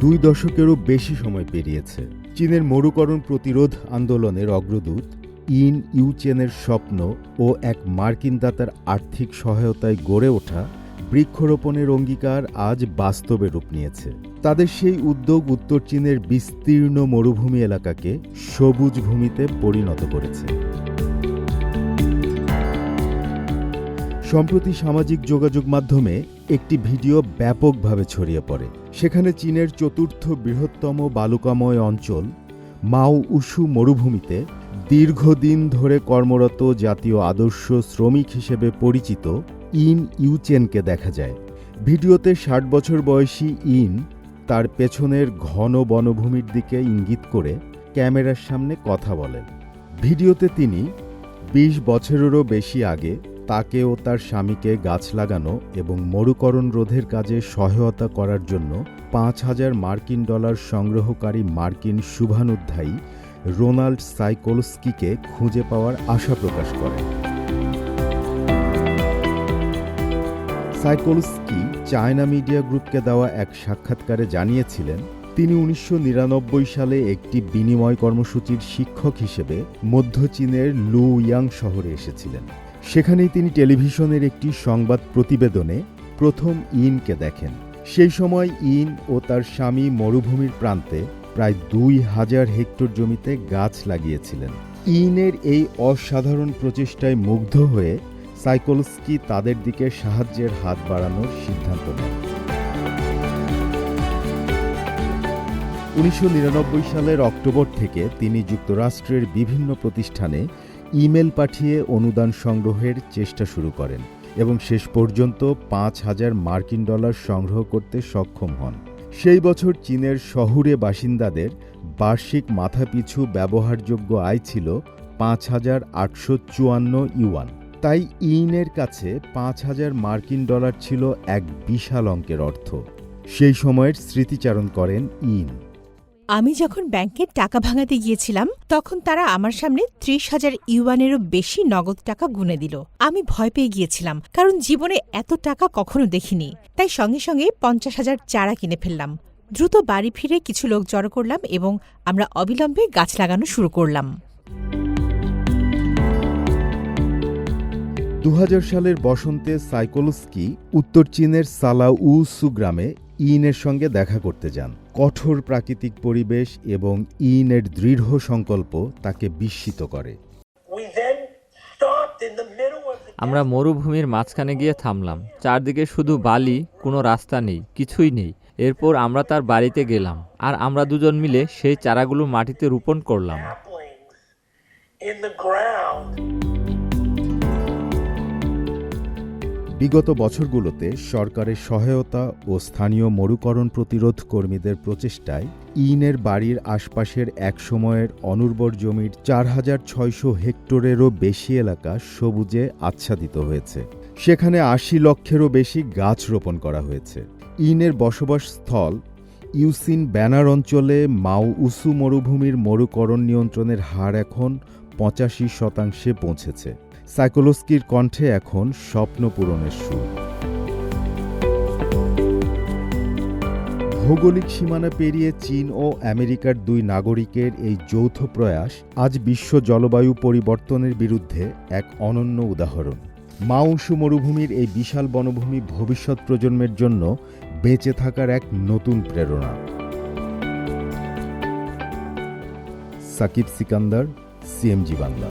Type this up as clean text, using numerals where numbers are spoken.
2 দশকেরও বেশি সময় পেরিয়েছে। চীনের মরুকরণ প্রতিরোধ আন্দোলনের অগ্রদূত ইন ইউচেনের স্বপ্ন ও এক মার্কিন দাতার আর্থিক সহায়তায় গড়ে ওঠা বৃক্ষরোপণের অঙ্গীকার আজ বাস্তবে রূপ নিয়েছে। তাদের সেই উদ্যোগ উত্তর চীনের বিস্তীর্ণ মরুভূমি এলাকাকে সবুজ ভূমিতে পরিণত করেছে। সম্প্রতি সামাজিক যোগাযোগ মাধ্যমে একটি ভিডিও ব্যাপকভাবে ছড়িয়ে পড়ে। সেখানে চীনের চতুর্থ বৃহত্তম বালুকাময় অঞ্চল মাও উশু মরুভূমিতে দীর্ঘদিন ধরে কর্মরত জাতীয় আদর্শ শ্রমিক হিসেবে পরিচিত ইন ইউচেনকে দেখা যায়। ভিডিওতে 60 বছর বয়সী ইন তার পেছনের ঘন বনভূমির দিকে ইঙ্গিত করে ক্যামেরার সামনে কথা বলেন। ভিডিওতে তিনি 20 বছরেরও বেশি আগে তাকে ও তার স্বামীকে গাছ লাগানো এবং মরুকরণ রোধের কাজে সহায়তা করার জন্য $5,000 মার্কিন সংগ্রহকারী মার্কিন শুভানুধ্যায়ী রোনাল্ড সাইকোলস্কিকে খুঁজে পাওয়ার আশা প্রকাশ করেন। সাইকোলস্কি চায়না মিডিয়া গ্রুপকে দেওয়া এক সাক্ষাৎকারে জানিয়েছিলেন, তিনি 1999 সালে একটি বিনিময় কর্মসূচির শিক্ষক হিসেবে মধ্য চীনের লুইয়াং শহরে এসেছিলেন। সেখানেই তিনি টেলিভিশনের একটি সংবাদ প্রতিবেদনে প্রথম ইনকে দেখেন। সেই সময় ইন ও তার স্বামী মরুভূমির প্রান্তে প্রায় 2000 হেক্টর জমিতে গাছ লাগিয়েছিলেন। ইনের এই অসাধারণ প্রচেষ্টায় মুগ্ধ হয়ে সাইকোলস্কি তাদের দিকে সাহায্যের হাত বাড়ানোর সিদ্ধান্ত নেন। 1999 সালের অক্টোবর থেকে তিনি যুক্তরাষ্ট্রের বিভিন্ন প্রতিষ্ঠানে ইমেল পাঠিয়ে অনুদান সংগ্রহের চেষ্টা শুরু করেন এবং শেষ পর্যন্ত $5,000 মার্কিন সংগ্রহ করতে সক্ষম হন। সেই বছর চীনের শহুরে বাসিন্দাদের বার্ষিক মাথাপিছু ব্যবহারযোগ্য আয় ছিল $5,854 ইউয়ান। তাই ইনের কাছে $5,000 মার্কিন ছিল এক বিশাল অঙ্কের অর্থ। সেই সময়ের স্মৃতিচারণ করেন ইন। আমি যখন ব্যাংকে টাকা ভাঙাতে গিয়েছিলাম তখন তারা আমার সামনে 30,000 ইউয়ানেরও বেশি নগদ টাকা গুনে দিল। আমি ভয় পেয়ে গিয়েছিলাম, কারণ জীবনে এত টাকা কখনো দেখিনি। তাই সঙ্গে সঙ্গে 50,000 চারা কিনে ফেললাম। দ্রুত বাড়ি ফিরে কিছু লোক জড়ো করলাম এবং আমরা অবিলম্বে গাছ লাগানো শুরু করলাম। 2000 সালের বসন্তে সাইকোলস্কি উত্তর চীনের সালাউসু গ্রামে ইনের সঙ্গে দেখা করতে যান। কঠোর প্রাকৃতিক পরিবেশ এবং ইনের দৃঢ় সংকল্প তাকে বিস্মিত করে। আমরা মরুভূমির মাঝখানে গিয়ে থামলাম। চারদিকে শুধু বালি, কোনো রাস্তা নেই, কিছুই নেই। এরপর আমরা তার বাড়িতে গেলাম আর আমরা দুজন মিলে সেই চারাগুলো মাটিতে রোপণ করলাম। বিগত বছরগুলোতে সরকারের সহায়তা ও স্থানীয় মরুকরণ প্রতিরোধ কর্মীদের প্রচেষ্টায় ইনের বাড়ির আশপাশের এক সময়ের অনুর্বর জমির 4,600 হেক্টরেরও বেশি এলাকা সবুজে আচ্ছাদিত হয়েছে। সেখানে 80 লক্ষেরও বেশি গাছ রোপণ করা হয়েছে। ইনের বসবাস স্থল ইউসিন ব্যানার অঞ্চলে মাও উসু মরুভূমির মরুকরণ নিয়ন্ত্রণের হার এখন 85% পৌঁছেছে। সাইকোলস্কির কণ্ঠে এখন স্বপ্ন পূরণের সুর। ভৌগোলিক সীমানা পেরিয়ে চীন ও আমেরিকার 2 নাগরিকের এই যৌথ প্রয়াস আজ বিশ্ব জলবায়ু পরিবর্তনের বিরুদ্ধে এক অনন্য উদাহরণ। মাও উশু মরুভূমির এই বিশাল বনভূমি ভবিষ্যৎ প্রজন্মের জন্য বেঁচে থাকার এক নতুন প্রেরণা। সাকিব সিকান্দার, সিএমজি বাংলা।